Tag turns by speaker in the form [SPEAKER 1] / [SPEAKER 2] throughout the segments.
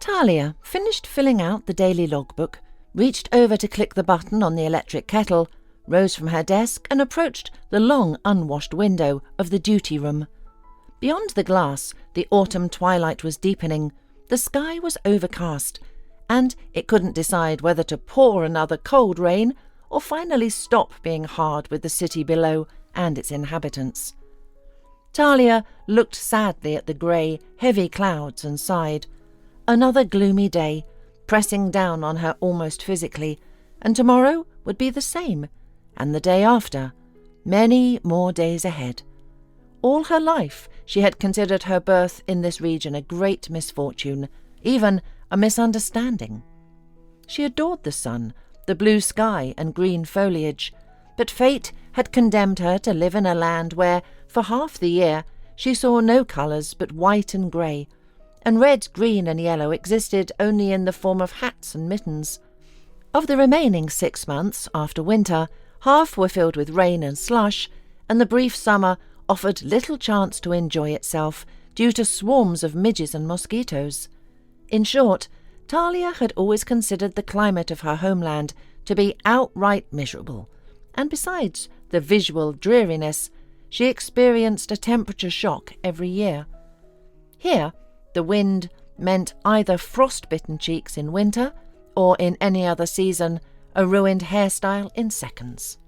[SPEAKER 1] Talia finished filling out the daily logbook, reached over to click the button on the electric kettle, rose from her desk and approached the long unwashed window of the duty room. Beyond the glass, the autumn twilight was deepening, the sky was overcast, and it couldn't decide whether to pour another cold rain or finally stop being hard with the city below and its inhabitants. Talia looked sadly at the grey, heavy clouds and sighed. Another gloomy day, pressing down on her almost physically, and tomorrow would be the same, and the day after, many more days ahead. All her life she had considered her birth in this region a great misfortune, even a misunderstanding. She adored the sun, the blue sky and green foliage, but fate had condemned her to live in a land where, for half the year, she saw no colours but white and grey, and red, green and yellow existed only in the form of hats and mittens. Of the remaining 6 months after winter, half were filled with rain and slush, and the brief summer offered little chance to enjoy itself due to swarms of midges and mosquitoes. In short, Talia had always considered the climate of her homeland to be outright miserable, and besides the visual dreariness, she experienced a temperature shock every year. Here, the wind meant either frost-bitten cheeks in winter, or in any other season, a ruined hairstyle in seconds.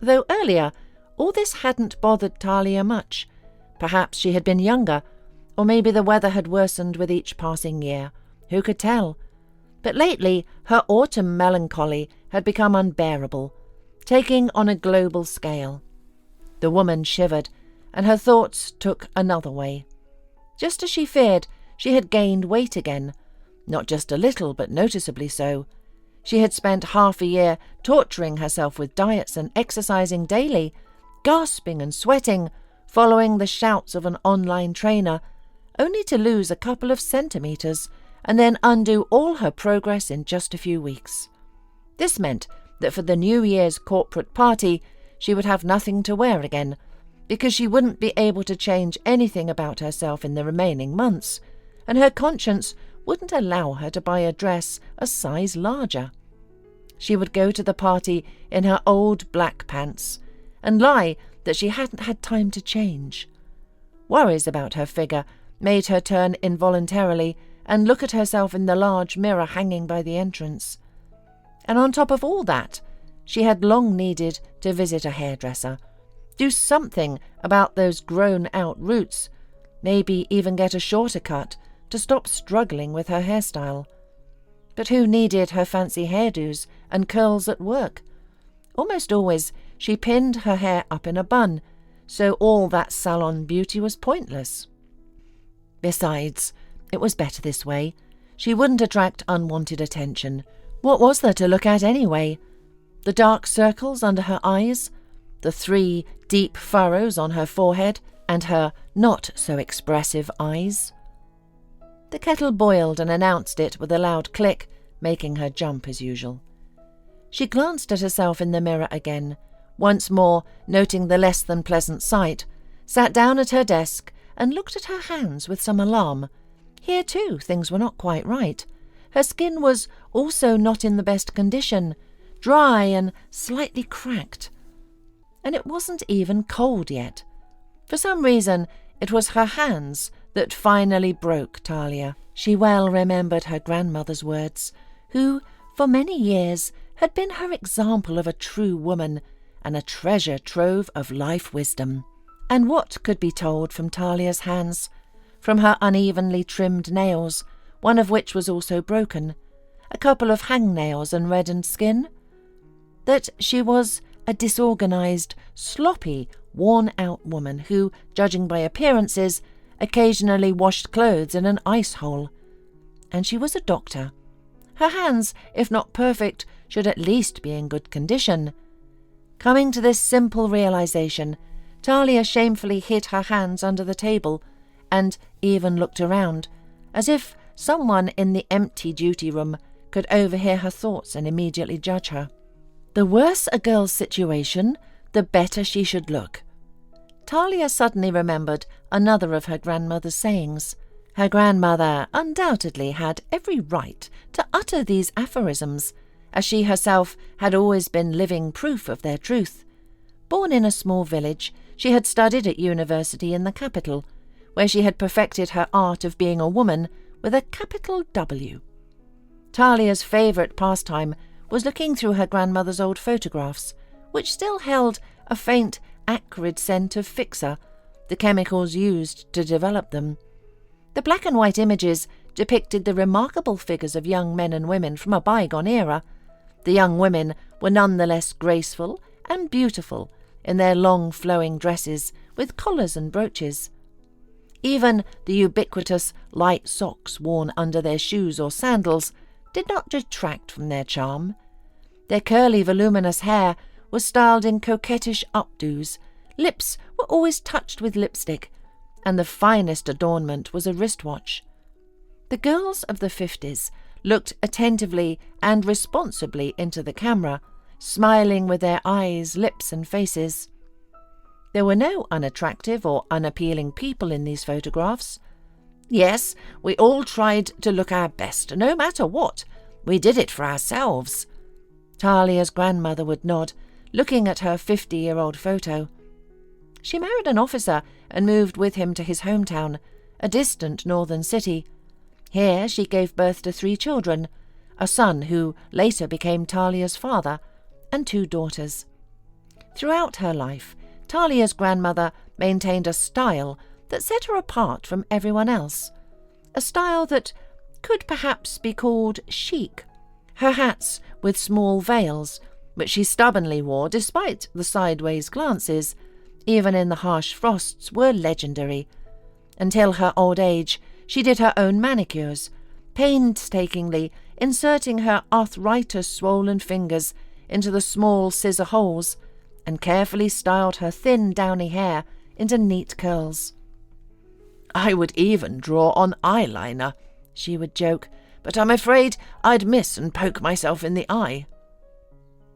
[SPEAKER 1] Though earlier, all this hadn't bothered Talia much. Perhaps she had been younger, or maybe the weather had worsened with each passing year. Who could tell? But lately, her autumn melancholy had become unbearable, taking on a global scale. The woman shivered, and her thoughts took another way. Just as she feared, she had gained weight again. Not just a little, but noticeably so. She had spent half a year torturing herself with diets and exercising daily, gasping and sweating, following the shouts of an online trainer, only to lose a couple of centimetres and then undo all her progress in just a few weeks. This meant that for the New Year's corporate party, she would have nothing to wear again, because she wouldn't be able to change anything about herself in the remaining months, and her conscience wouldn't allow her to buy a dress a size larger. She would go to the party in her old black pants, and lie that she hadn't had time to change. Worries about her figure made her turn involuntarily and look at herself in the large mirror hanging by the entrance. And on top of all that, she had long needed to visit a hairdresser, do something about those grown-out roots, maybe even get a shorter cut to stop struggling with her hairstyle. But who needed her fancy hairdos and curls at work? Almost always she pinned her hair up in a bun, so all that salon beauty was pointless. Besides, it was better this way. She wouldn't attract unwanted attention. What was there to look at anyway? The dark circles under her eyes, the 3 deep furrows on her forehead, and her not-so-expressive eyes. The kettle boiled and announced it with a loud click, making her jump as usual. She glanced at herself in the mirror again, once more noting the less-than-pleasant sight, sat down at her desk and looked at her hands with some alarm. Here, too, things were not quite right. Her skin was also not in the best condition, dry and slightly cracked. And it wasn't even cold yet. For some reason, it was her hands that finally broke Talia. She well remembered her grandmother's words, who, for many years, had been her example of a true woman and a treasure trove of life wisdom. And what could be told from Talia's hands, from her unevenly trimmed nails, one of which was also broken, a couple of hangnails and reddened skin? That she was a disorganized, sloppy, worn-out woman who, judging by appearances, occasionally washed clothes in an ice hole. And she was a doctor. Her hands, if not perfect, should at least be in good condition. Coming to this simple realization, Talia shamefully hid her hands under the table and even looked around, as if someone in the empty duty room could overhear her thoughts and immediately judge her. The worse a girl's situation, the better she should look. Talia suddenly remembered another of her grandmother's sayings. Her grandmother undoubtedly had every right to utter these aphorisms, as she herself had always been living proof of their truth. Born in a small village, she had studied at university in the capital, where she had perfected her art of being a woman with a capital W. Talia's favourite pastime was looking through her grandmother's old photographs, which still held a faint, acrid scent of fixer, the chemicals used to develop them. The black and white images depicted the remarkable figures of young men and women from a bygone era. The young women were none the less graceful and beautiful in their long flowing dresses with collars and brooches. Even the ubiquitous light socks worn under their shoes or sandals did not detract from their charm. Their curly voluminous hair was styled in coquettish updos, lips were always touched with lipstick, and the finest adornment was a wristwatch. The girls of the 50s looked attentively and responsibly into the camera, smiling with their eyes, lips and faces. There were no unattractive or unappealing people in these photographs. Yes, we all tried to look our best, no matter what. We did it for ourselves. Talia's grandmother would nod, looking at her 50-year-old photo. She married an officer and moved with him to his hometown, a distant northern city. Here she gave birth to 3 children, a son who later became Talia's father, and 2 daughters. Throughout her life, Talia's grandmother maintained a style that set her apart from everyone else, a style that could perhaps be called chic. Her hats with small veils, which she stubbornly wore despite the sideways glances, even in the harsh frosts, were legendary. Until her old age, she did her own manicures, painstakingly inserting her arthritis-swollen fingers into the small scissor holes, and carefully styled her thin downy hair into neat curls. "I would even draw on eyeliner," she would joke, "but I'm afraid I'd miss and poke myself in the eye."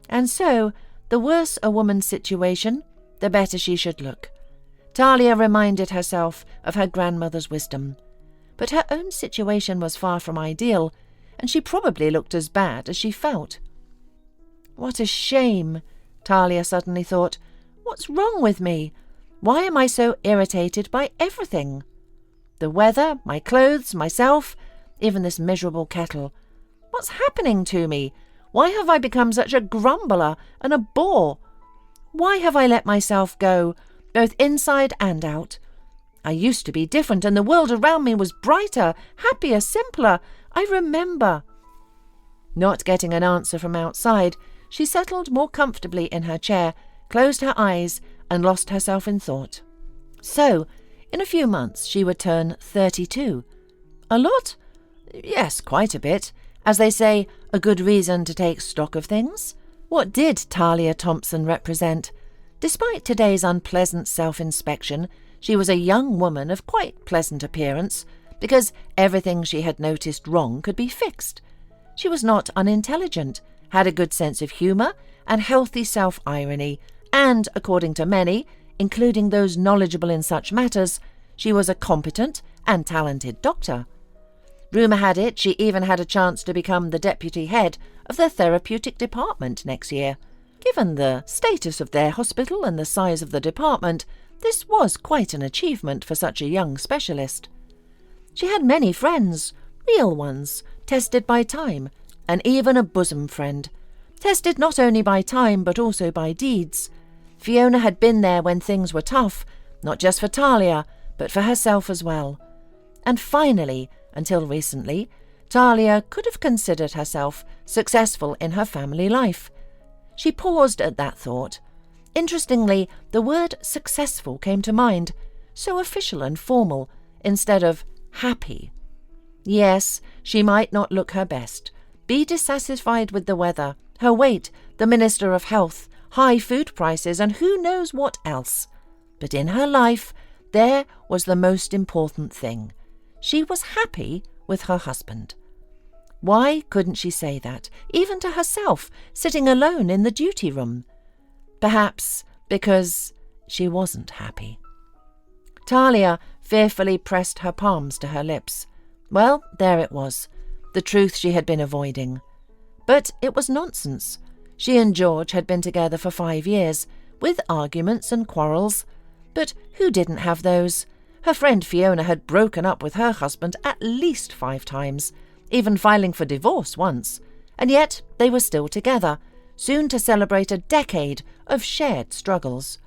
[SPEAKER 1] And so, the worse a woman's situation, the better she should look. Talia reminded herself of her grandmother's wisdom. But her own situation was far from ideal, and she probably looked as bad as she felt. "What a shame," Talia suddenly thought. "What's wrong with me? Why am I so irritated by everything? The weather, my clothes, myself, even this miserable kettle. What's happening to me? Why have I become such a grumbler and a bore? Why have I let myself go, both inside and out? I used to be different, and the world around me was brighter, happier, simpler. I remember." Not getting an answer from outside, she settled more comfortably in her chair, closed her eyes, and lost herself in thought. So, in a few months she would turn 32. A lot? Yes, quite a bit. As they say, a good reason to take stock of things. What did Talia Thompson represent? Despite today's unpleasant self-inspection, she was a young woman of quite pleasant appearance, because everything she had noticed wrong could be fixed. She was not unintelligent, had a good sense of humour and healthy self-irony, and, according to many, including those knowledgeable in such matters, she was a competent and talented doctor. Rumour had it she even had a chance to become the deputy head of the therapeutic department next year. Given the status of their hospital and the size of the department, this was quite an achievement for such a young specialist. She had many friends, real ones, tested by time, and even a bosom friend, tested not only by time but also by deeds. Fiona had been there when things were tough, not just for Talia, but for herself as well. And finally, until recently, Talia could have considered herself successful in her family life. She paused at that thought. Interestingly, the word successful came to mind, so official and formal, instead of happy. Yes, she might not look her best, be dissatisfied with the weather, her weight, the Minister of Health, high food prices, and who knows what else. But in her life, there was the most important thing. She was happy with her husband. Why couldn't she say that, even to herself, sitting alone in the duty room? Perhaps because she wasn't happy. Talia fearfully pressed her palms to her lips. Well, there it was, the truth she had been avoiding. But it was nonsense. She and George had been together for 5 years, with arguments and quarrels. But who didn't have those? Her friend Fiona had broken up with her husband at least 5 times, even filing for divorce once, and yet they were still together, soon to celebrate a decade of shared struggles.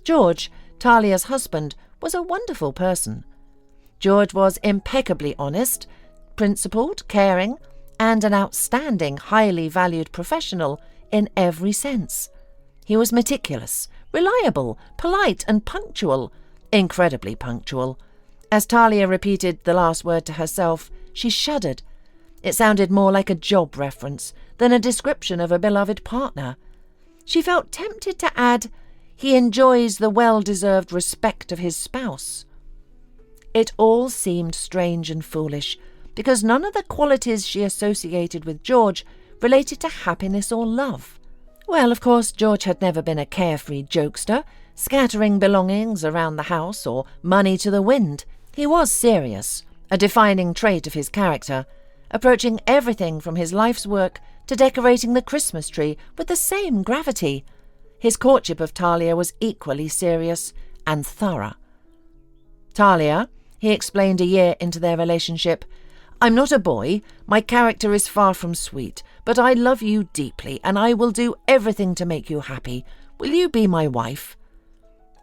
[SPEAKER 1] George, Talia's husband, was a wonderful person. George was impeccably honest, principled, caring, and an outstanding, highly valued professional in every sense. He was meticulous, reliable, polite, and punctual, incredibly punctual. As Talia repeated the last word to herself, she shuddered. It sounded more like a job reference than a description of a beloved partner. She felt tempted to add, "He enjoys the well-deserved respect of his spouse." It all seemed strange and foolish, because none of the qualities she associated with George related to happiness or love. Well, of course, George had never been a carefree jokester, scattering belongings around the house or money to the wind. He was serious, a defining trait of his character, approaching everything from his life's work to decorating the Christmas tree with the same gravity. His courtship of Talia was equally serious and thorough. "Talia," he explained a year into their relationship, "I'm not a boy, my character is far from sweet, but I love you deeply, and I will do everything to make you happy. Will you be my wife?"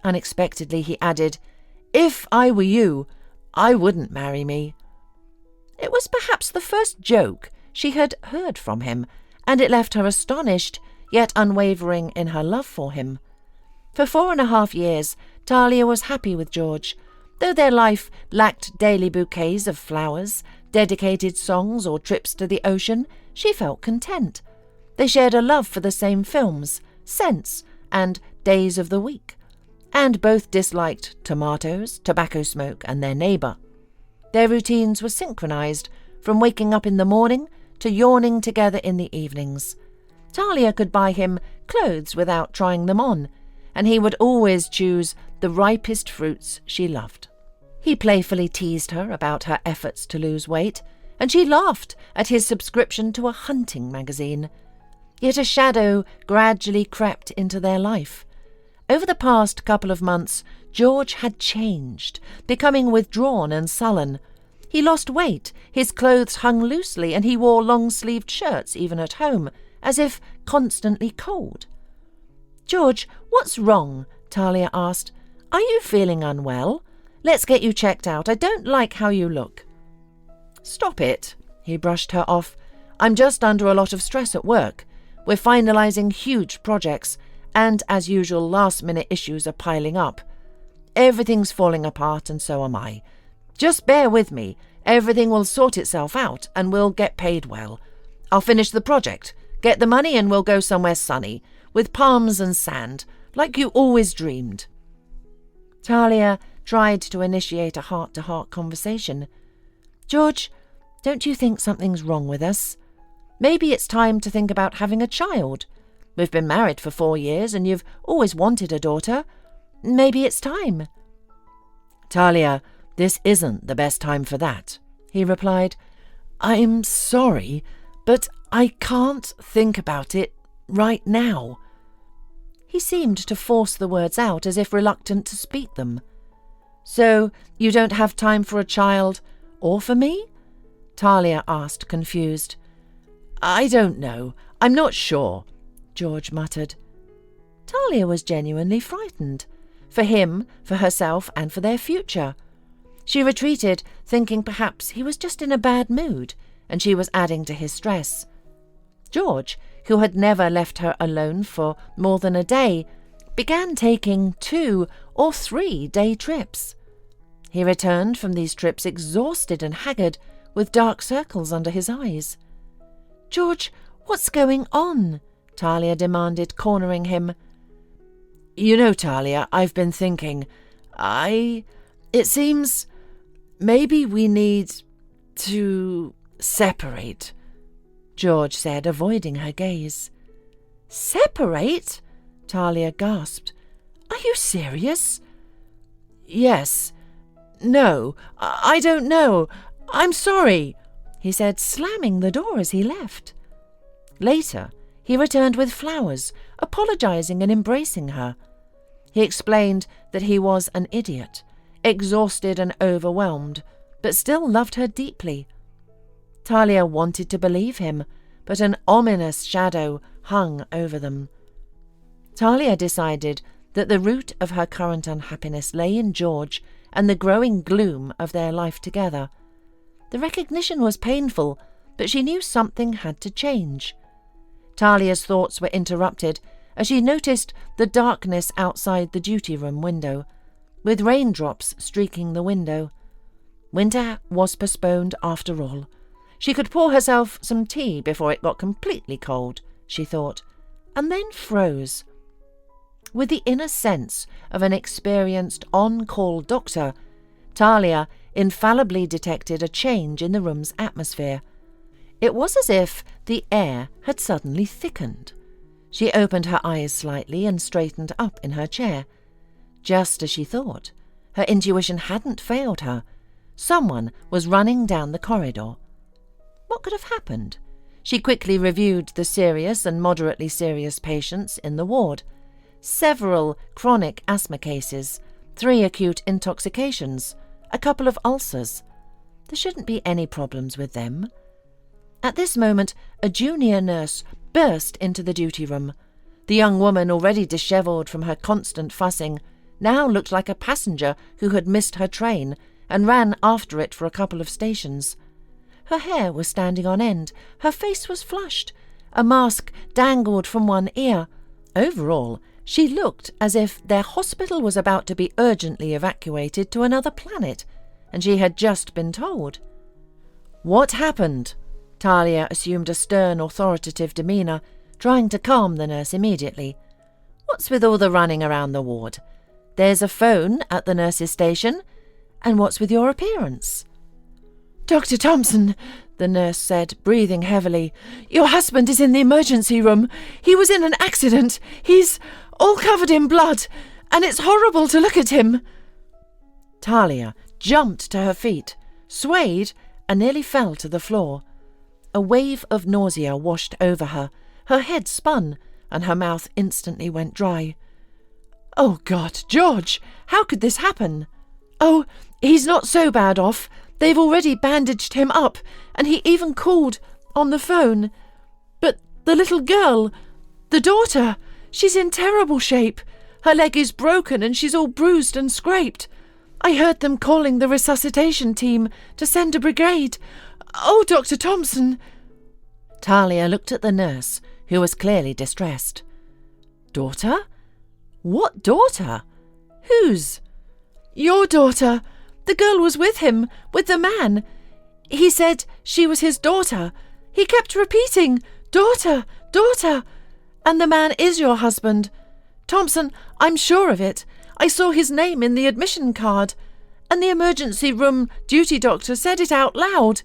[SPEAKER 1] Unexpectedly he added, "If I were you, I wouldn't marry me." It was perhaps the first joke she had heard from him, and it left her astonished, yet unwavering in her love for him. For 4.5 years, Talia was happy with George. Though their life lacked daily bouquets of flowers, dedicated songs, or trips to the ocean, she felt content. They shared a love for the same films, scents, and days of the week, and both disliked tomatoes, tobacco smoke, and their neighbour. Their routines were synchronized, from waking up in the morning to yawning together in the evenings. Talia could buy him clothes without trying them on, and he would always choose the ripest fruits she loved. He playfully teased her about her efforts to lose weight, and she laughed at his subscription to a hunting magazine. Yet a shadow gradually crept into their life. Over the past couple of months, George had changed, becoming withdrawn and sullen. He lost weight, his clothes hung loosely, and he wore long-sleeved shirts even at home, as if constantly cold. "George, what's wrong?" Talia asked. "Are you feeling unwell? Let's get you checked out. I don't like how you look." "Stop it," he brushed her off. "I'm just under a lot of stress at work. We're finalising huge projects, and as usual last-minute issues are piling up. Everything's falling apart, and so am I. Just bear with me. Everything will sort itself out, and we'll get paid well. I'll finish the project, get the money, and we'll go somewhere sunny, with palms and sand, like you always dreamed." Talia tried to initiate a heart-to-heart conversation. "George, don't you think something's wrong with us? Maybe it's time to think about having a child. We've been married for 4 years, and you've always wanted a daughter. Maybe it's time." "Talia, this isn't the best time for that," he replied. "I'm sorry, but I can't think about it right now." He seemed to force the words out as if reluctant to speak them. "So you don't have time for a child, or for me?" Talia asked, confused. "I don't know. I'm not sure," George muttered. Talia was genuinely frightened. For him, for herself, and for their future. She retreated, thinking perhaps he was just in a bad mood, and she was adding to his stress. George, who had never left her alone for more than a day, began taking 2 or 3 day trips. He returned from these trips exhausted and haggard, with dark circles under his eyes. "George, what's going on?" Talia demanded, cornering him. "You know, Talia, I've been thinking. It seems maybe we need to separate," George said, avoiding her gaze. "Separate?" Talia gasped. "Are you serious?" "Yes. No, I don't know. I'm sorry," he said, slamming the door as he left. Later, he returned with flowers, apologizing and embracing her. He explained that he was an idiot, exhausted and overwhelmed, but still loved her deeply. Talia wanted to believe him, but an ominous shadow hung over them. Talia decided that the root of her current unhappiness lay in George and the growing gloom of their life together. The recognition was painful, but she knew something had to change. Talia's thoughts were interrupted as she noticed the darkness outside the duty room window, with raindrops streaking the window. Winter was postponed after all. She could pour herself some tea before it got completely cold, she thought, and then froze. With the inner sense of an experienced on-call doctor, Talia infallibly detected a change in the room's atmosphere. It was as if the air had suddenly thickened. She opened her eyes slightly and straightened up in her chair. Just as she thought, her intuition hadn't failed her. Someone was running down the corridor. What could have happened? She quickly reviewed the serious and moderately serious patients in the ward. Several chronic asthma cases, 3 acute intoxications, a couple of ulcers. There shouldn't be any problems with them. At this moment, a junior nurse burst into the duty room. The young woman, already dishevelled from her constant fussing, now looked like a passenger who had missed her train and ran after it for a couple of stations. Her hair was standing on end, her face was flushed, a mask dangled from one ear. Overall, she looked as if their hospital was about to be urgently evacuated to another planet, and she had just been told. "What happened?" Talia assumed a stern, authoritative demeanour, trying to calm the nurse immediately. "What's with all the running around the ward? There's a phone at the nurse's station. And what's with your appearance?" "Dr. Thompson," the nurse said, breathing heavily, "your husband is in the emergency room. He was in an accident. He's all covered in blood, and it's horrible to look at him." Talia jumped to her feet, swayed, and nearly fell to the floor. A wave of nausea washed over her. Her head spun, and her mouth instantly went dry. "Oh, God, George, how could this happen?" "Oh, he's not so bad off. They've already bandaged him up, and he even called on the phone. But the little girl, the daughter, she's in terrible shape. Her leg is broken and she's all bruised and scraped. I heard them calling the resuscitation team to send a brigade. Oh, Dr. Thompson!" Talia looked at the nurse, who was clearly distressed. "Daughter? What daughter? Whose?" "Your daughter. The girl was with him, with the man. He said she was his daughter. He kept repeating, 'Daughter, daughter.' And the man is your husband. Thompson, I'm sure of it. I saw his name in the admission card, and the emergency room duty doctor said it out loud.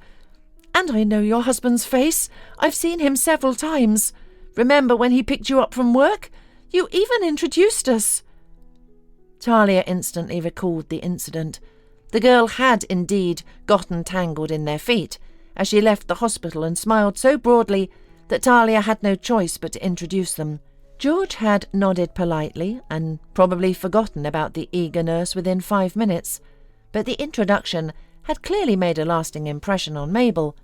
[SPEAKER 1] And I know your husband's face. I've seen him several times. Remember when he picked you up from work? You even introduced us." Talia instantly recalled the incident. The girl had indeed gotten tangled in their feet as she left the hospital, and smiled so broadly that Talia had no choice but to introduce them. George had nodded politely and probably forgotten about the eager nurse within 5 minutes, but the introduction had clearly made a lasting impression on Mabel.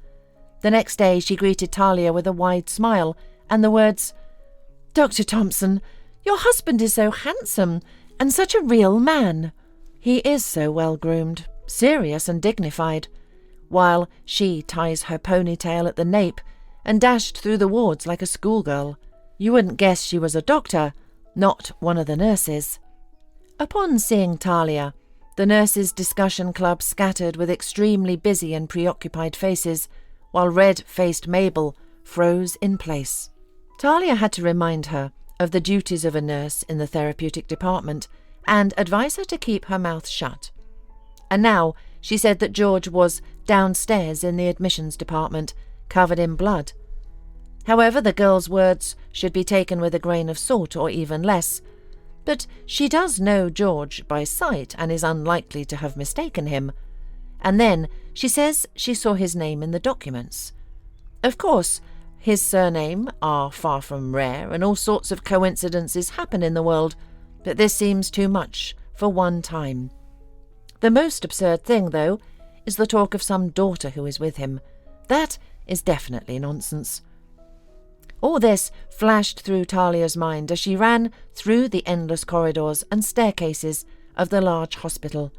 [SPEAKER 1] The next day she greeted Talia with a wide smile and the words, "Dr. Thompson, your husband is so handsome and such a real man." "He is so well-groomed, serious and dignified," while she ties her ponytail at the nape and dashed through the wards like a schoolgirl. You wouldn't guess she was a doctor, not one of the nurses. Upon seeing Talia, the nurses' discussion club scattered with extremely busy and preoccupied faces, while red-faced Mabel froze in place. Talia had to remind her of the duties of a nurse in the therapeutic department and advise her to keep her mouth shut. And now she said that George was downstairs in the admissions department, covered in blood. However, the girl's words should be taken with a grain of salt or even less. But she does know George by sight and is unlikely to have mistaken him. And then she says she saw his name in the documents. Of course, his surname are far from rare, and all sorts of coincidences happen in the world, but this seems too much for one time. The most absurd thing, though, is the talk of some daughter who is with him. That is definitely nonsense. All this flashed through Talia's mind as she ran through the endless corridors and staircases of the large hospital,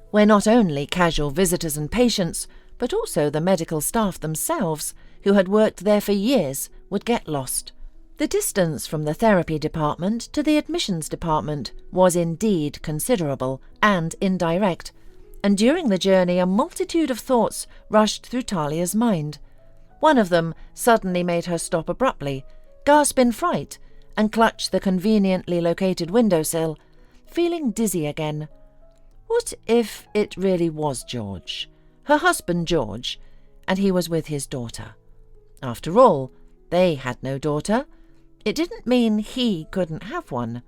[SPEAKER 1] where not only casual visitors and patients, but also the medical staff themselves, who had worked there for years, would get lost. The distance from the therapy department to the admissions department was indeed considerable and indirect, and during the journey a multitude of thoughts rushed through Talia's mind. One of them suddenly made her stop abruptly, gasp in fright, and clutch the conveniently located windowsill, feeling dizzy again. What if it really was George, her husband George, and he was with his daughter? After all, they had no daughter. It didn't mean he couldn't have one.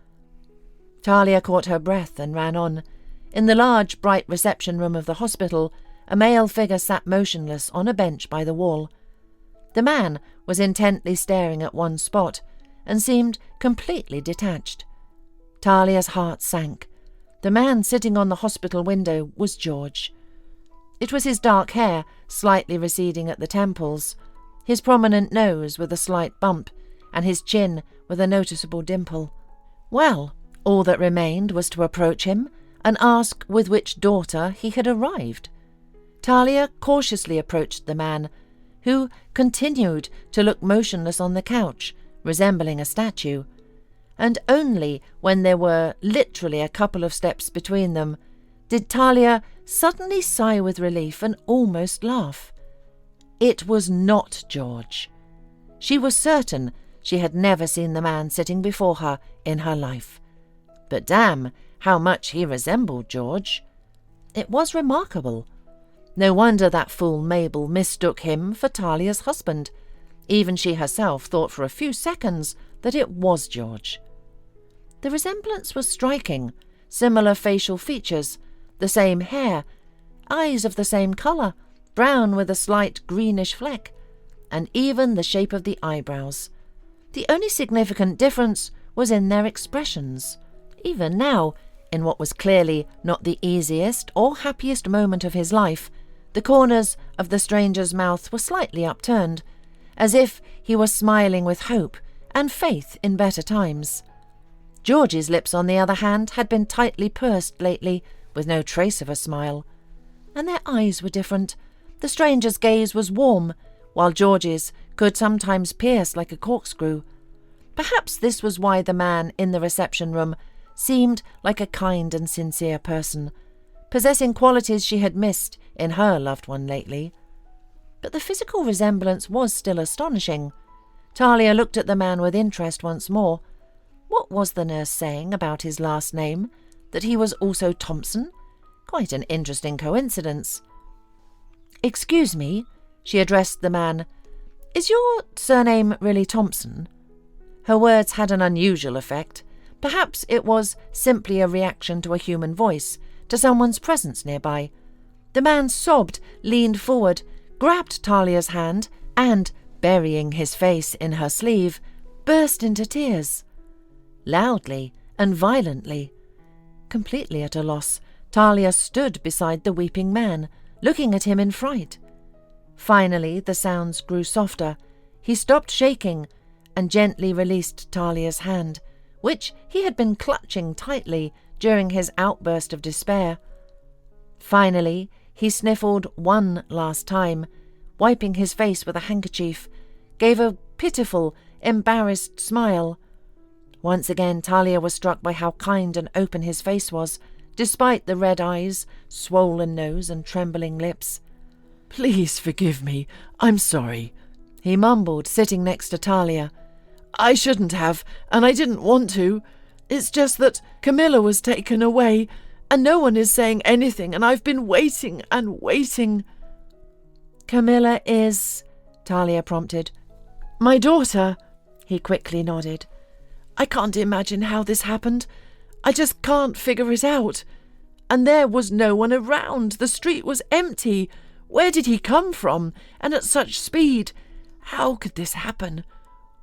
[SPEAKER 1] Talia caught her breath and ran on. In the large, bright reception room of the hospital, a male figure sat motionless on a bench by the wall. The man was intently staring at one spot and seemed completely detached. Talia's heart sank. The man sitting on the hospital window was George. It was his dark hair, slightly receding at the temples, his prominent nose with a slight bump, and his chin with a noticeable dimple. Well, all that remained was to approach him and ask with which daughter he had arrived. Talia cautiously approached the man, who continued to look motionless on the couch, resembling a statue, and only when there were literally a couple of steps between them did Talia suddenly sigh with relief and almost laugh. It was not George. She was certain she had never seen the man sitting before her in her life. But damn, how much he resembled George. It was remarkable. No wonder that fool Mabel mistook him for Talia's husband. Even she herself thought for a few seconds that it was George. The resemblance was striking. Similar facial features, the same hair, eyes of the same colour, brown with a slight greenish fleck, and even the shape of the eyebrows. The only significant difference was in their expressions. Even now, in what was clearly not the easiest or happiest moment of his life, the corners of the stranger's mouth were slightly upturned, as if he was smiling with hope and faith in better times. George's lips, on the other hand, had been tightly pursed lately, with no trace of a smile. And their eyes were different. The stranger's gaze was warm, while George's could sometimes pierce like a corkscrew. Perhaps this was why the man in the reception room seemed like a kind and sincere person, possessing qualities she had missed in her loved one lately. But the physical resemblance was still astonishing. Talia looked at the man with interest once more. What was the nurse saying about his last name? That he was also Thompson? Quite an interesting coincidence. "Excuse me," she addressed the man. "Is your surname really Thompson?" Her words had an unusual effect. Perhaps it was simply a reaction to a human voice, to someone's presence nearby. The man sobbed, leaned forward, grabbed Talia's hand, and, burying his face in her sleeve, burst into tears. Loudly and violently. Completely at a loss, Talia stood beside the weeping man, looking at him in fright. Finally the sounds grew softer. He stopped shaking and gently released Talia's hand, which he had been clutching tightly during his outburst of despair. Finally he sniffled one last time, wiping his face with a handkerchief, gave a pitiful, embarrassed smile. Once again Talia was struck by how kind and open his face was, despite the red eyes, swollen nose and trembling lips. "Please forgive me. I'm sorry," he mumbled, sitting next to Talia. "I shouldn't have, and I didn't want to. It's just that Camilla was taken away, and no one is saying anything, and I've been waiting and waiting." "Camilla is," Talia prompted. "My daughter," he quickly nodded. "I can't imagine how this happened.
[SPEAKER 2] I just can't figure it out. And there was no one around. The street was empty. Where did he come from? And at such speed? How could this happen?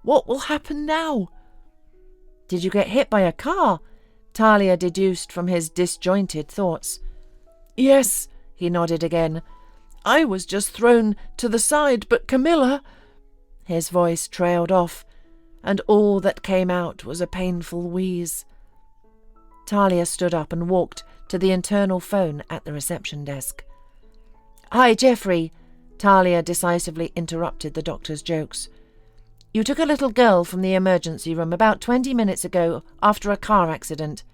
[SPEAKER 2] What will happen now?"
[SPEAKER 1] "Did you get hit by a car?" Talia deduced from his disjointed thoughts.
[SPEAKER 2] "Yes," he nodded again. "I was just thrown to the side, but Camilla—"
[SPEAKER 1] His voice trailed off, and all that came out was a painful wheeze. Talia stood up and walked to the internal phone at the reception desk. "Hi, Geoffrey," Talia decisively interrupted the doctor's jokes. "You took a little girl from the emergency room about 20 minutes ago after a car accident."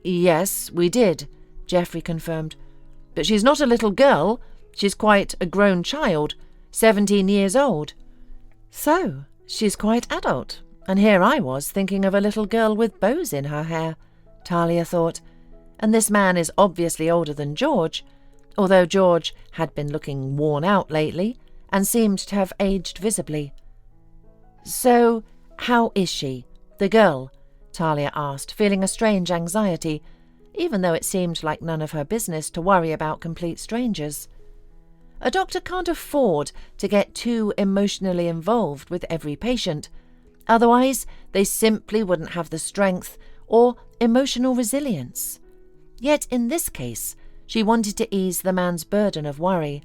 [SPEAKER 2] "Yes, we did," Geoffrey confirmed. "But she's not a little girl. She's quite a grown child, 17 years old."
[SPEAKER 1] "So, she's quite adult, and here I was thinking of a little girl with bows in her hair," Talia thought. "And this man is obviously older than George, although George had been looking worn out lately and seemed to have aged visibly." "So, how is she, the girl?" Talia asked, feeling a strange anxiety, even though it seemed like none of her business to worry about complete strangers. A doctor can't afford to get too emotionally involved with every patient, otherwise they simply wouldn't have the strength or emotional resilience. Yet in this case, she wanted to ease the man's burden of worry.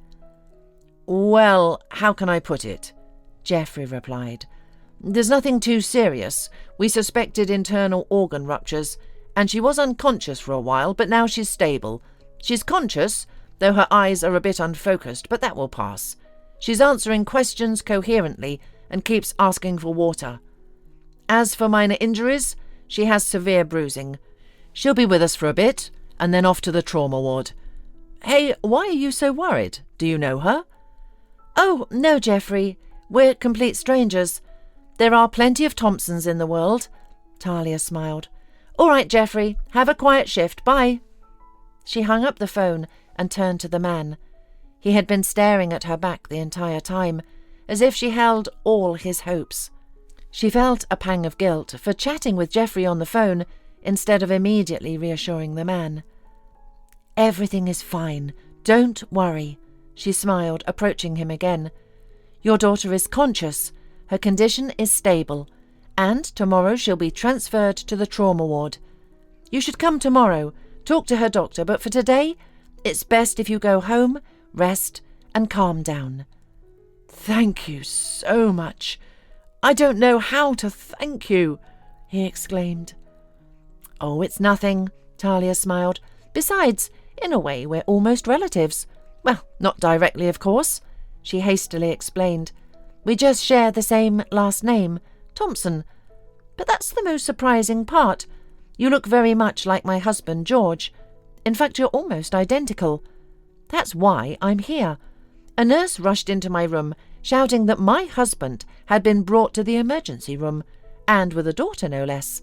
[SPEAKER 2] "Well, how can I put it?" Geoffrey replied. "There's nothing too serious. We suspected internal organ ruptures, and she was unconscious for a while, but now she's stable. She's conscious, though her eyes are a bit unfocused, but that will pass. She's answering questions coherently and keeps asking for water. As for minor injuries, she has severe bruising. She'll be with us for a bit, and then off to the trauma ward. Hey, why are you so worried? Do you know her?"
[SPEAKER 1] "Oh, no, Geoffrey. We're complete strangers. There are plenty of Thompsons in the world." Talia smiled. "All right, Geoffrey. Have a quiet shift. Bye." She hung up the phone and turned to the man. He had been staring at her back the entire time, as if she held all his hopes. She felt a pang of guilt for chatting with Geoffrey on the phone instead of immediately reassuring the man. "Everything is fine. Don't worry," she smiled, approaching him again. "Your daughter is conscious. Her condition is stable, and tomorrow she'll be transferred to the trauma ward. You should come tomorrow, talk to her doctor, but for today, it's best if you go home, rest, and calm down."
[SPEAKER 2] "Thank you so much. I don't know how to thank you," he exclaimed.
[SPEAKER 1] "Oh, it's nothing," Talia smiled. "Besides, in a way, we're almost relatives. Well, not directly, of course," she hastily explained. "We just share the same last name, Thompson. But that's the most surprising part. You look very much like my husband, George. In fact, you're almost identical. That's why I'm here. A nurse rushed into my room, shouting that my husband had been brought to the emergency room, and with a daughter no less.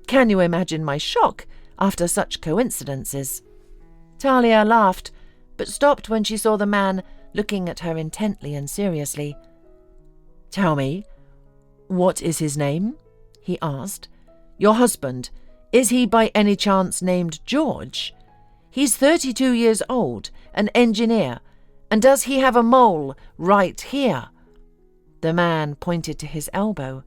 [SPEAKER 1] Can you imagine my shock after such coincidences?" Talia laughed, but stopped when she saw the man looking at her intently and seriously.
[SPEAKER 2] "Tell me, what is his name?" he asked. "Your husband, is he by any chance named George? He's 32 years old, an engineer, and does he have a mole right here?" The man pointed to his elbow.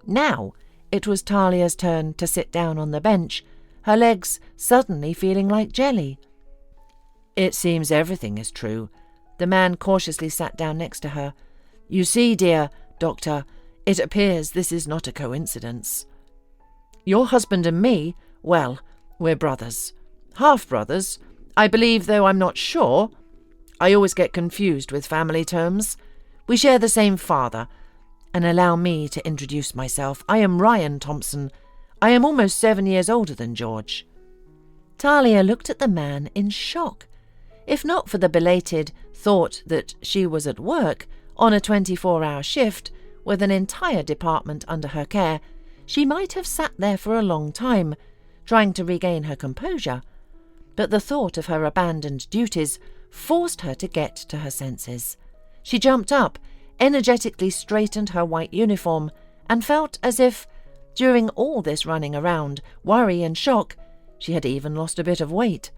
[SPEAKER 2] Now it was Talia's turn to sit down on the bench, her legs suddenly feeling like jelly. "It seems everything is true." The man cautiously sat down next to her. "You see, dear doctor, it appears this is not a coincidence. Your husband and me, well, we're brothers. Half-brothers, I believe, though I'm not sure. I always get confused with family terms. We share the same father. And allow me to introduce myself. I am Ryan Thompson. I am almost 7 years older than George." Talia looked at the man in shock. If not for the belated thought that she was at work on a 24-hour shift with an entire department under her care, she might have sat there for a long time, trying to regain her composure. But the thought of her abandoned duties forced her to get to her senses. She jumped up, energetically straightened her white uniform, and felt as if During all this running around, worry and shock, she had even lost a bit of weight.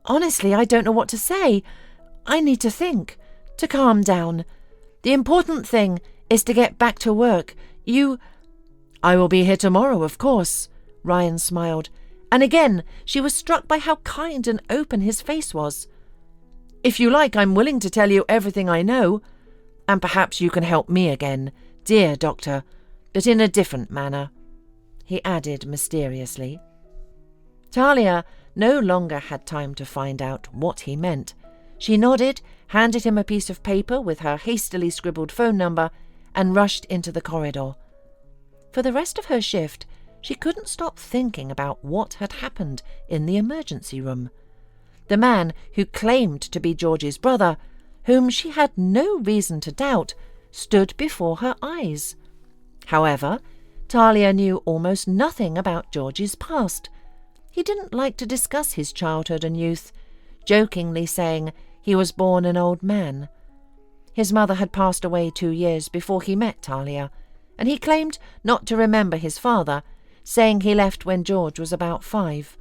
[SPEAKER 2] "Honestly, I don't know what to say. I need to think, to calm down. The important thing is to get back to work. I will be here tomorrow, of course," Ryan smiled, and again she was struck by how kind and open his face was. "If you like, I'm willing to tell you everything I know, and perhaps you can help me again, dear doctor, but in a different manner," he added mysteriously. Talia no longer had time to find out what he meant. She nodded, handed him a piece of paper with her hastily scribbled phone number, and rushed into the corridor. For the rest of her shift, she couldn't stop thinking about what had happened in the emergency room. The man who claimed to be George's brother, whom she had no reason to doubt, stood before her eyes. However, Talia knew almost nothing about George's past. He didn't like to discuss his childhood and youth, jokingly saying he was born an old man. His mother had passed away 2 years before he met Talia, and he claimed not to remember his father, saying he left when George was about 5.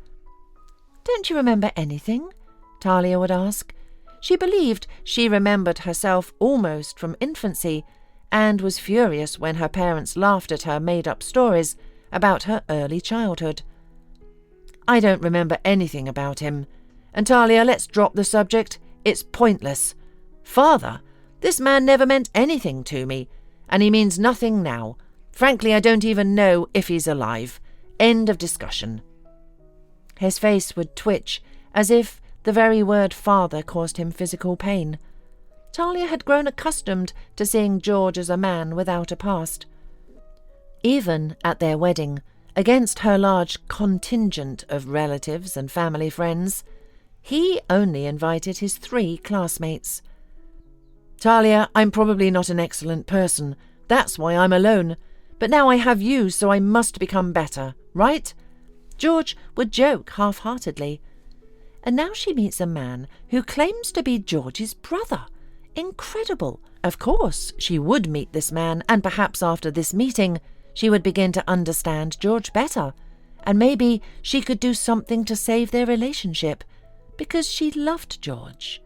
[SPEAKER 2] "Don't you remember anything?" Talia would ask. She believed she remembered herself almost from infancy, and was furious when her parents laughed at her made-up stories about her early childhood. "I don't remember anything about him. And Talia, let's drop the subject. It's pointless. Father? This man never meant anything to me, and he means nothing now. Frankly, I don't even know if he's alive. End of discussion." His face would twitch, as if the very word father caused him physical pain. Talia had grown accustomed to seeing George as a man without a past. Even at their wedding, against her large contingent of relatives and family friends, he only invited his 3 classmates. "Talia, I'm probably not an excellent person. That's why I'm alone. But now I have you, so I must become better, right?" George would joke half-heartedly. And now she meets a man who claims to be George's brother. Incredible! Of course, she would meet this man, and perhaps after this meeting she would begin to understand George better, and maybe she could do something to save their relationship, because she loved George.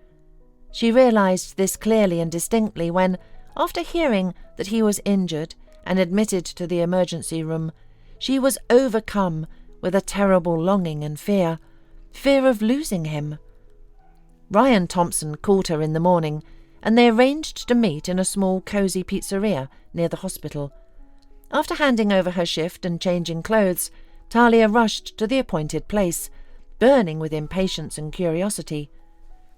[SPEAKER 2] She realized this clearly and distinctly when, after hearing that he was injured and admitted to the emergency room, she was overcome with a terrible longing and fear of losing him. Ryan Thompson called her in the morning, and they arranged to meet in a small cosy pizzeria near the hospital. After handing over her shift and changing clothes, Talia rushed to the appointed place, burning with impatience and curiosity.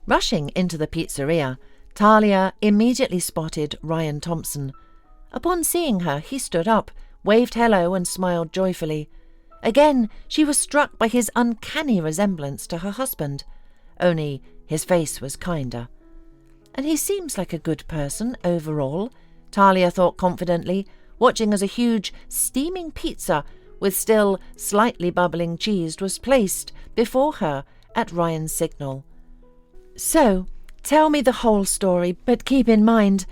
[SPEAKER 2] Rushing into the pizzeria, Talia immediately spotted Ryan Thompson. Upon seeing her, he stood up, waved hello and smiled joyfully. Again, she was struck by his uncanny resemblance to her husband, only his face was kinder. "And he seems like a good person overall," Talia thought confidently, watching as a huge, steaming pizza with still slightly bubbling cheese was placed before her at Ryan's signal. "So, tell me the whole story, but keep in mind,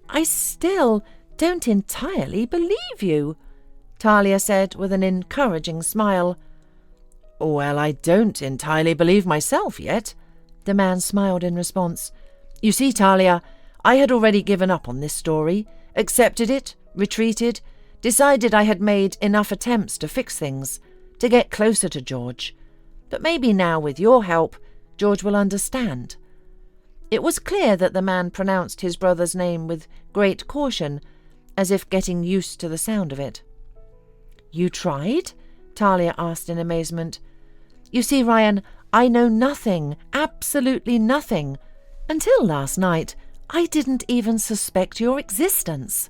[SPEAKER 2] I still don't entirely believe you," Talia said with an encouraging smile. "Well, I don't entirely believe myself yet," the man smiled in response. "You see, Talia, I had already given up on this story, accepted it, retreated, decided I had made enough attempts to fix things, to get closer to George. But maybe now, with your help, George will understand." It was clear that the man pronounced his brother's name with great caution, as if getting used to the sound of it. "You tried?" Talia asked in amazement. "You see, Ryan, I know nothing, absolutely nothing. Until last night, I didn't even suspect your existence.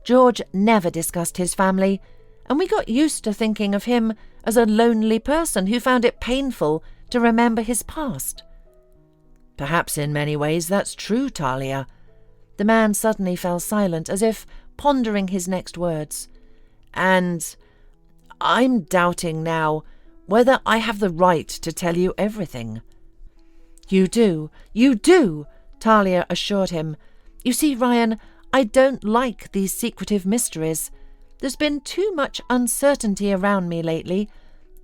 [SPEAKER 2] George never discussed his family, and we got used to thinking of him as a lonely person who found it painful to remember his past." "Perhaps in many ways that's true, Talia." The man suddenly fell silent, as if pondering his next words. "And I'm doubting now whether I have the right to tell you everything." You do, Talia assured him. "You see, Ryan, I don't like these secretive mysteries. There's been too much uncertainty around me lately,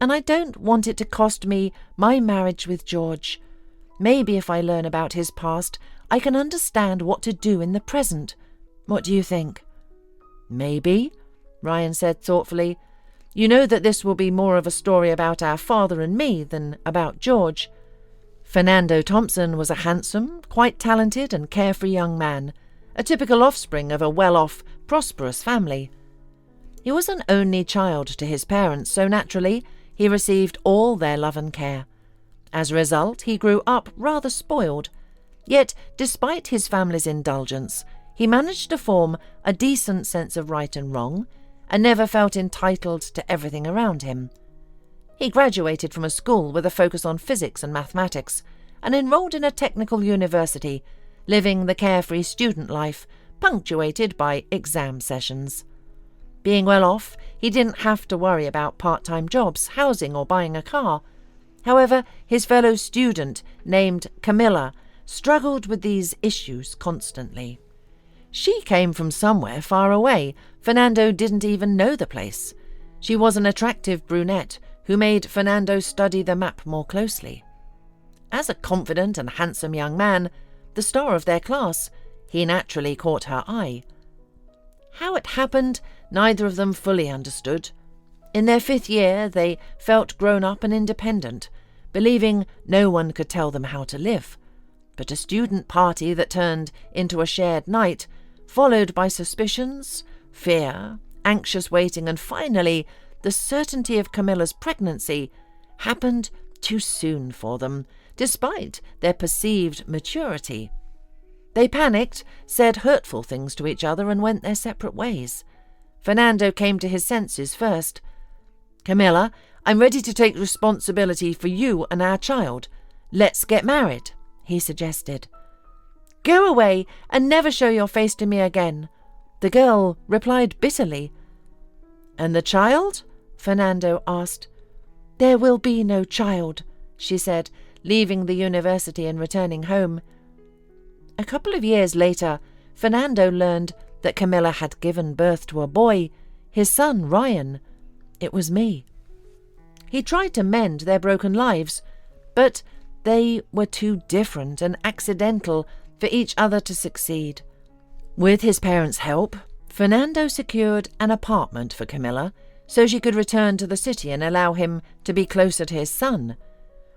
[SPEAKER 2] and I don't want it to cost me my marriage with George. Maybe if I learn about his past, I can understand what to do in the present. What do you think?"
[SPEAKER 1] "Maybe," Ryan said thoughtfully. "You know that this will be more of a story about our father and me than about George. Fernando Thompson was a handsome, quite talented and carefree young man, a typical offspring of a well-off, prosperous family. He was an only child to his parents, so naturally he received all their love and care. As a result, he grew up rather spoiled. Yet, despite his family's indulgence, he managed to form a decent sense of right and wrong, and never felt entitled to everything around him. He graduated from a school with a focus on physics and mathematics, and enrolled in a technical university, living the carefree student life, punctuated by exam sessions. Being well off, he didn't have to worry about part-time jobs, housing, or buying a car. However, his fellow student, named Camilla, struggled with these issues constantly. She came from somewhere far away. Fernando didn't even know the place. She was an attractive brunette who made Fernando study the map more closely. As a confident and handsome young man, the star of their class, he naturally caught her eye. How it happened, neither of them fully understood. In their 5th year, they felt grown up and independent, believing no one could tell them how to live. But a student party that turned into a shared night, followed by suspicions, fear, anxious waiting, and finally the certainty of Camilla's pregnancy, happened too soon for them, despite their perceived maturity. They panicked, said hurtful things to each other, and went their separate ways. Fernando came to his senses first. "Camilla, I'm ready to take responsibility for you and our child. Let's get married," he suggested. "Go away and never show your face to me again," the girl replied bitterly. "And the child?" Fernando asked. "There will be no child," she said, leaving the university and returning home. A couple of years later, Fernando learned that Camilla had given birth to a boy, his son Ryan. It was me. He tried to mend their broken lives, but they were too different and accidental for each other to succeed. With his parents' help, Fernando secured an apartment for Camilla so she could return to the city and allow him to be closer to his son.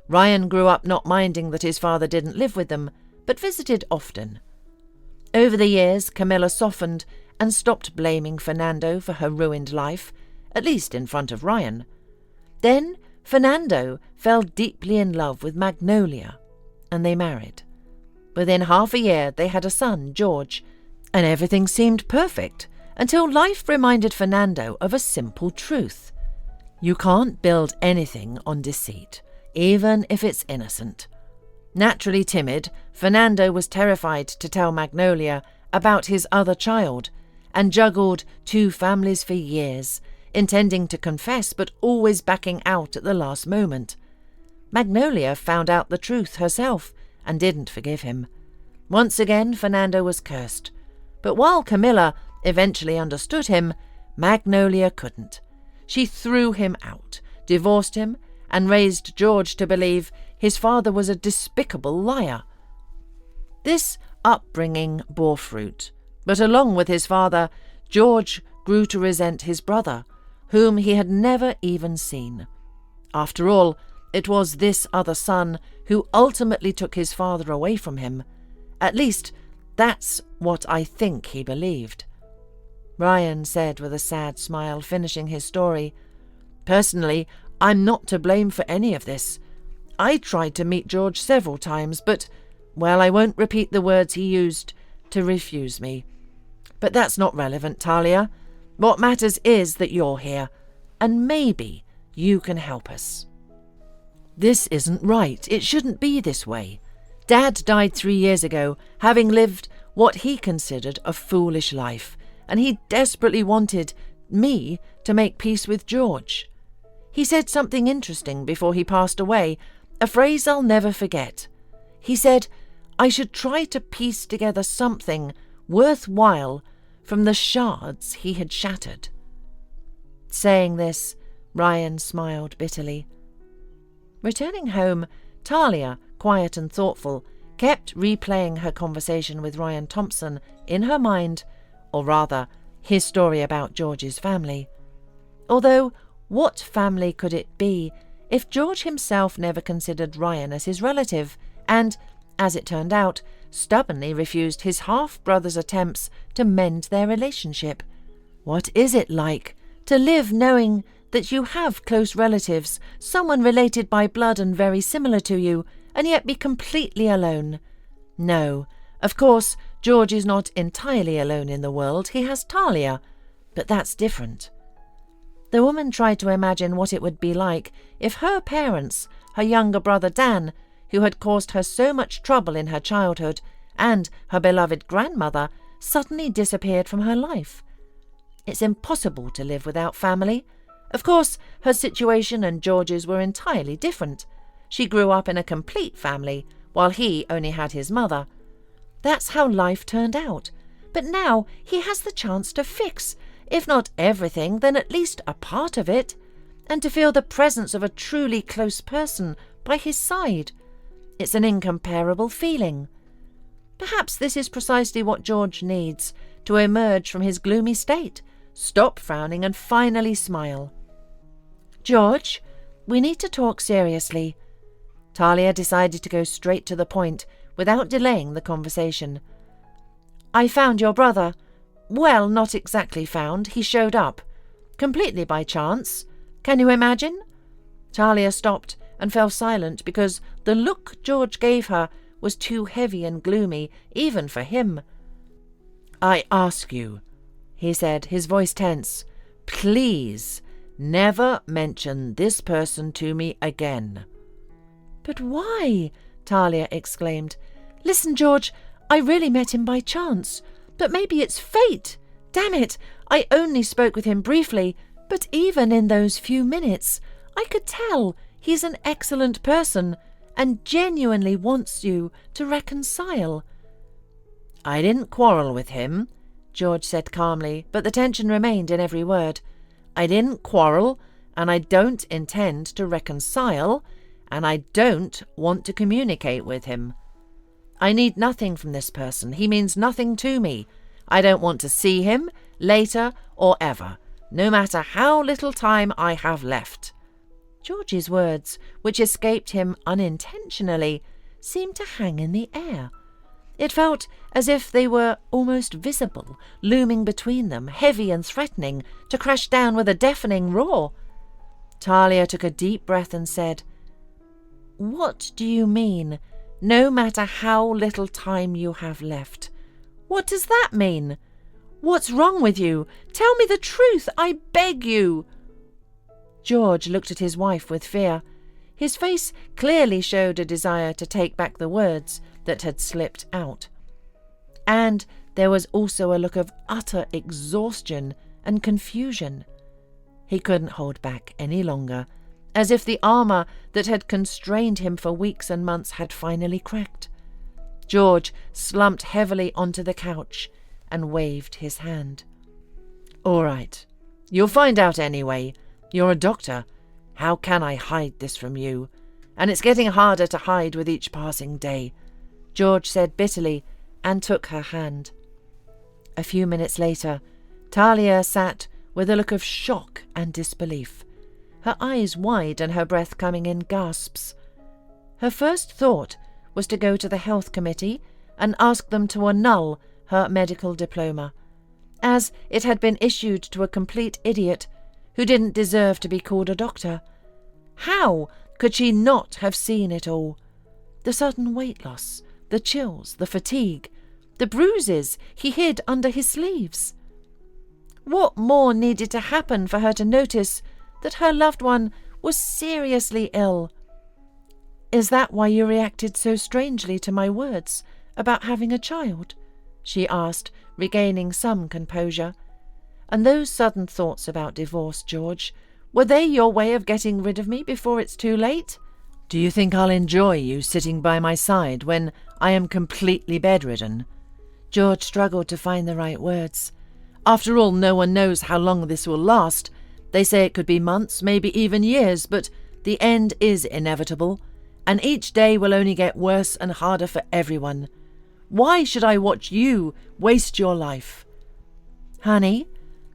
[SPEAKER 1] Ryan grew up not minding that his father didn't live with them, but visited often. Over the years, Camilla softened and stopped blaming Fernando for her ruined life, at least in front of Ryan. Then Fernando fell deeply in love with Magnolia, and they married. Within half a year they had a son, George, and everything seemed perfect until life reminded Fernando of a simple truth. You can't build anything on deceit, even if it's innocent. Naturally timid, Fernando was terrified to tell Magnolia about his other child, and juggled 2 families for years, intending to confess but always backing out at the last moment. Magnolia found out the truth herself and didn't forgive him. Once again, Fernando was cursed. But while Camilla eventually understood him, Magnolia couldn't. She threw him out, divorced him, and raised George to believe his father was a despicable liar. This upbringing bore fruit, but along with his father, George grew to resent his brother, whom he had never even seen. After all, it was this other son who ultimately took his father away from him. At least, that's what I think he believed. Ryan said with a sad smile, finishing his story. "Personally, I'm not to blame for any of this. I tried to meet George several times, but, well, I won't repeat the words he used to refuse me. But that's not relevant, Talia. What matters is that you're here, and maybe you can help us." "This isn't right. It shouldn't be this way. Dad died 3 years ago, having lived what he considered a foolish life, and he desperately wanted me to make peace with George. He said something interesting before he passed away, a phrase I'll never forget. He said I should try to piece together something worthwhile from the shards he had shattered.
[SPEAKER 2] Saying this, Ryan smiled bitterly. Returning home, Talia, quiet and thoughtful, kept replaying her conversation with Ryan Thompson in her mind, or rather, his story about George's family. Although, what family could it be if George himself never considered Ryan as his relative and, as it turned out, stubbornly refused his half-brother's attempts to mend their relationship? What is it like to live knowing that you have close relatives, someone related by blood and very similar to you, and yet be completely alone? No, of course, George is not entirely alone in the world. He has Talia, but that's different. The woman tried to imagine what it would be like if her parents, her younger brother Dan, who had caused her so much trouble in her childhood, and her beloved grandmother, suddenly disappeared from her life. It's impossible to live without family. Of course, her situation and George's were entirely different. She grew up in a complete family, while he only had his mother. That's how life turned out. But now he has the chance to fix, if not everything, then at least a part of it, and to feel the presence of a truly close person by his side. It's an incomparable feeling. Perhaps this is precisely what George needs to emerge from his gloomy state, stop frowning and finally smile. "George, we need to talk seriously." Talia decided to go straight to the point without delaying the conversation. "I found your brother. Well, not exactly found. He showed up. Completely by chance. Can you imagine?" Talia stopped and fell silent because the look George gave her was too heavy and gloomy even for him. "I ask you," he said, his voice tense, "please never mention this person to me again." "But why?" Talia exclaimed. "Listen, George, I really met him by chance. But maybe it's fate. Damn it, I only spoke with him briefly, but even in those few minutes, I could tell he's an excellent person and genuinely wants you to reconcile." "I didn't quarrel with him," George said calmly, but the tension remained in every word. "I didn't quarrel, and I don't intend to reconcile, and I don't want to communicate with him. I need nothing from this person. He means nothing to me. I don't want to see him, later or ever, no matter how little time I have left." George's words, which escaped him unintentionally, seemed to hang in the air. It felt as if they were almost visible, looming between them, heavy and threatening, to crash down with a deafening roar. Talia took a deep breath and said, "What do you mean, no matter how little time you have left? What does that mean? What's wrong with you? Tell me the truth, I beg you." George looked at his wife with fear. His face clearly showed a desire to take back the words that had slipped out. And there was also a look of utter exhaustion and confusion. He couldn't hold back any longer, as if the armour that had constrained him for weeks and months had finally cracked. George slumped heavily onto the couch and waved his hand. "All right, you'll find out anyway. You're a doctor. How can I hide this from you? And it's getting harder to hide with each passing day," George said bitterly and took her hand. A few minutes later, Talia sat with a look of shock and disbelief, her eyes wide and her breath coming in gasps. Her first thought was to go to the health committee and ask them to annul her medical diploma, as it had been issued to a complete idiot who didn't deserve to be called a doctor. How could she not have seen it all? The sudden weight loss, the chills, the fatigue, the bruises he hid under his sleeves. What more needed to happen for her to notice that her loved one was seriously ill? "Is that why you reacted so strangely to my words about having a child?" she asked, regaining some composure. "And those sudden thoughts about divorce, George, were they your way of getting rid of me before it's too late? Do you think I'll enjoy you sitting by my side when I am completely bedridden?" George struggled to find the right words. After all, no one knows how long this will last. They say it could be months, maybe even years, but the end is inevitable, and each day will only get worse and harder for everyone. Why should I watch you waste your life?"
[SPEAKER 1] "Honey,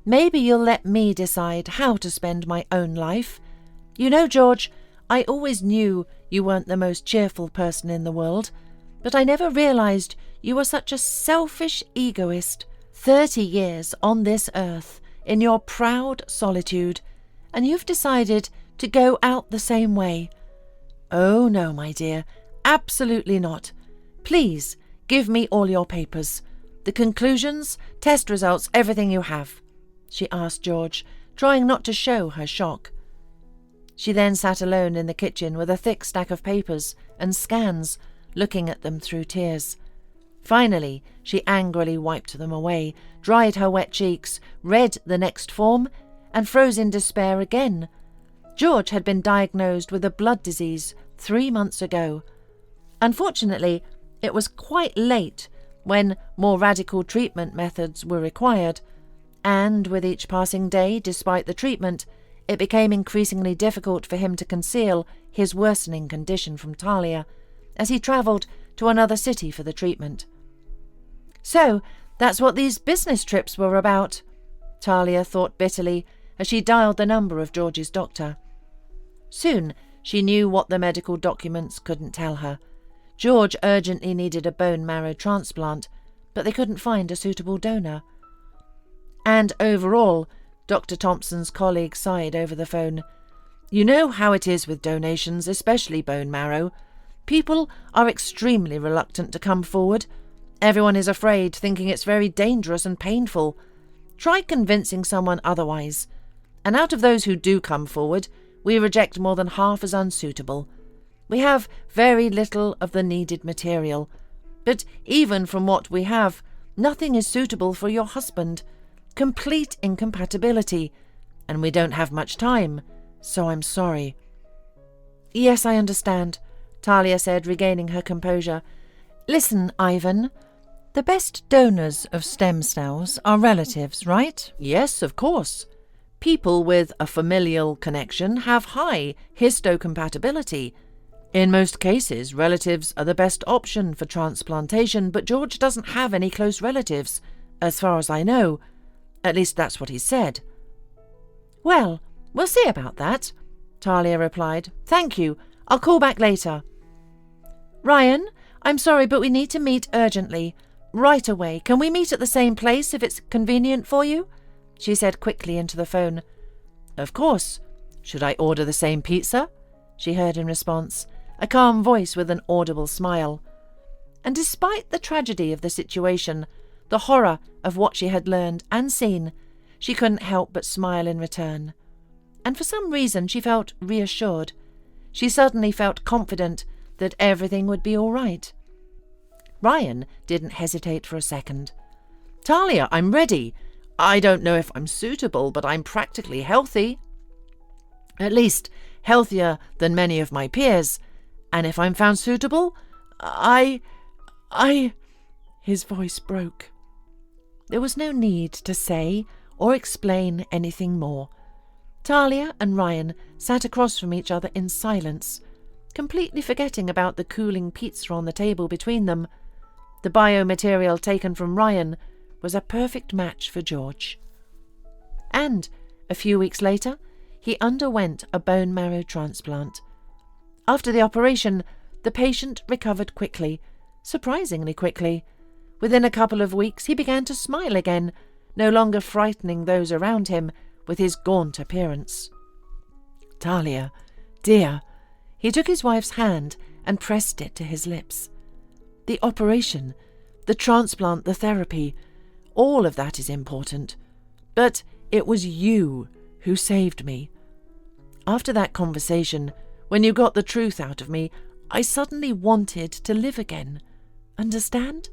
[SPEAKER 1] maybe you'll let me decide how to spend my own life. You know, George, I always knew you weren't the most cheerful person in the world, but I never realized you were such a selfish egoist. 30 years on this earth, in your proud solitude, and you've decided to go out the same way. Oh no, my dear, absolutely not. Please, give me all your papers. The conclusions, test results, everything you have," she asked George, trying not to show her shock. She then sat alone in the kitchen with a thick stack of papers and scans, looking at them through tears. Finally, she angrily wiped them away, dried her wet cheeks, read the next form, and froze in despair again. George had been diagnosed with a blood disease 3 months ago. Unfortunately, it was quite late when more radical treatment methods were required, and with each passing day, despite the treatment, it became increasingly difficult for him to conceal his worsening condition from Talia, as he travelled to another city for the treatment. "So, that's what these business trips were about," Talia thought bitterly as she dialed the number of George's doctor. Soon she knew what the medical documents couldn't tell her. George urgently needed a bone marrow transplant, but they couldn't find a suitable donor. And overall, Dr. Thompson's colleague sighed over the phone. "You know how it is with donations, especially bone marrow. People are extremely reluctant to come forward. Everyone is afraid, thinking it's very dangerous and painful. Try convincing someone otherwise. And out of those who do come forward, we reject more than half as unsuitable. We have very little of the needed material. But even from what we have, nothing is suitable for your husband. Complete incompatibility. And we don't have much time, so I'm sorry." "Yes, I understand," Talia said, regaining her composure. "Listen, Ivan, the best donors of stem cells are relatives, right?"
[SPEAKER 2] "Yes, of course. People with a familial connection have high histocompatibility. In most cases, relatives are the best option for transplantation, but George doesn't have any close relatives, as far as I know. At least that's what he said."
[SPEAKER 1] "Well, we'll see about that," Talia replied. "Thank you. I'll call back later." "Ryan, I'm sorry, but we need to meet urgently. Right away. Can we meet at the same place if it's convenient for you?" she said quickly into the phone.
[SPEAKER 2] "Of course. Should I order the same pizza?" she heard in response, a calm voice with an audible smile. And despite the tragedy of the situation, the horror of what she had learned and seen, she couldn't help but smile in return. And for some reason she felt reassured. She suddenly felt confident that everything would be all right. Ryan didn't hesitate for a second. "Talia, I'm ready. I don't know if I'm suitable, but I'm practically healthy. At least, healthier than many of my peers. And if I'm found suitable, I... His voice broke. There was no need to say or explain anything more. Talia and Ryan sat across from each other in silence, completely forgetting about the cooling pizza on the table between them. The biomaterial taken from Ryan was a perfect match for George. And, a few weeks later, he underwent a bone marrow transplant. After the operation, the patient recovered quickly, surprisingly quickly. Within a couple of weeks he began to smile again, no longer frightening those around him with his gaunt appearance. "Talia, dear," he took his wife's hand and pressed it to his lips. "The operation, the transplant, the therapy, all of that is important. But it was you who saved me. After that conversation, when you got the truth out of me, I suddenly wanted to live again. Understand?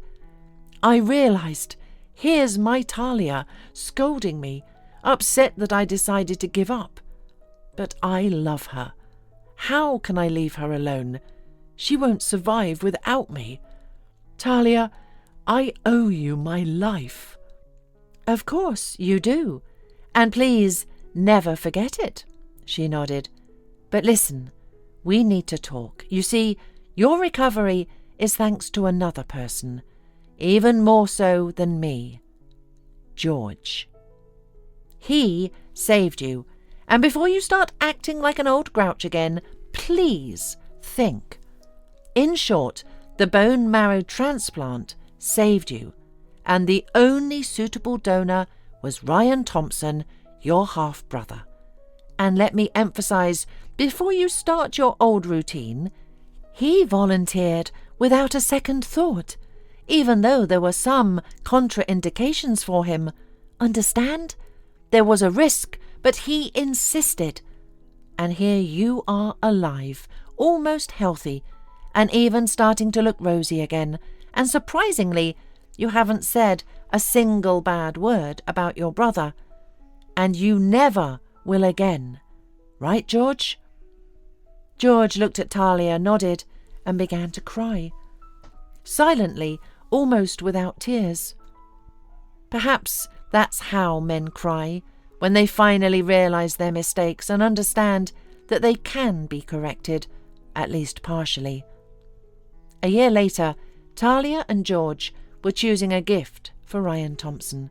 [SPEAKER 2] I realized, here's my Talia scolding me, upset that I decided to give up. But I love her. How can I leave her alone? She won't survive without me. Talia, I owe you my life." "Of course you do. And please, never forget it, she nodded. But listen, we need to talk. You see, your recovery is thanks to another person, even more so than me. George. He saved you, and before you start acting like an old grouch again, please think. In short, the bone marrow transplant saved you, and the only suitable donor was Ryan Thompson, your half-brother. And let me emphasize, before you start your old routine, he volunteered without a second thought, even though there were some contraindications for him. Understand? There was a risk, but he insisted. And here you are alive, almost healthy, and even starting to look rosy again, and surprisingly, you haven't said a single bad word about your brother. And you never will again. Right, George? George looked at Talia, nodded, and began to cry. Silently, almost without tears. Perhaps that's how men cry, when they finally realise their mistakes and understand that they can be corrected, at least partially. A year later, Talia and George were choosing a gift for Ryan Thompson.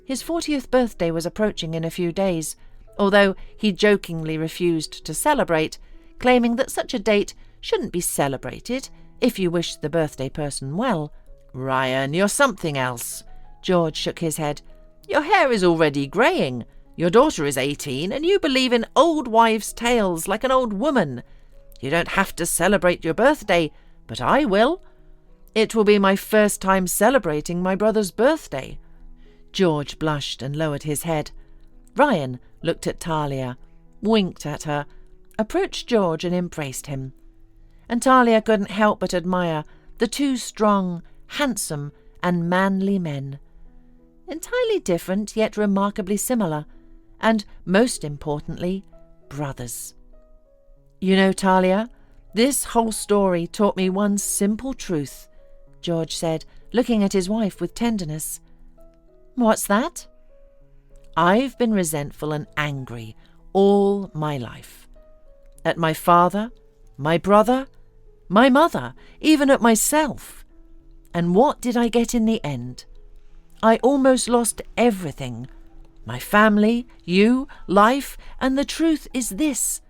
[SPEAKER 2] His 40th birthday was approaching in a few days, although he jokingly refused to celebrate, claiming that such a date shouldn't be celebrated if you wish the birthday person well. "Ryan, you're something else." George shook his head. "Your hair is already greying. Your daughter is 18, and you believe in old wives' tales like an old woman. You don't have to celebrate your birthday, but I will. It will be my first time celebrating my brother's birthday." George blushed and lowered his head. Ryan looked at Talia, winked at her, approached George and embraced him. And Talia couldn't help but admire the two strong, handsome and manly men. Entirely different, yet remarkably similar, and, most importantly, brothers. "You know, Talia, this whole story taught me one simple truth," George said, looking at his wife with tenderness. "What's that?" "I've been resentful and angry all my life. At my father, my brother, my mother, even at myself. And what did I get in the end? I almost lost everything. My family, you, life, and the truth is this.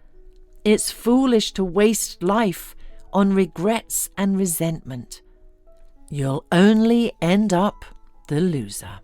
[SPEAKER 2] It's foolish to waste life on regrets and resentment. You'll only end up the loser."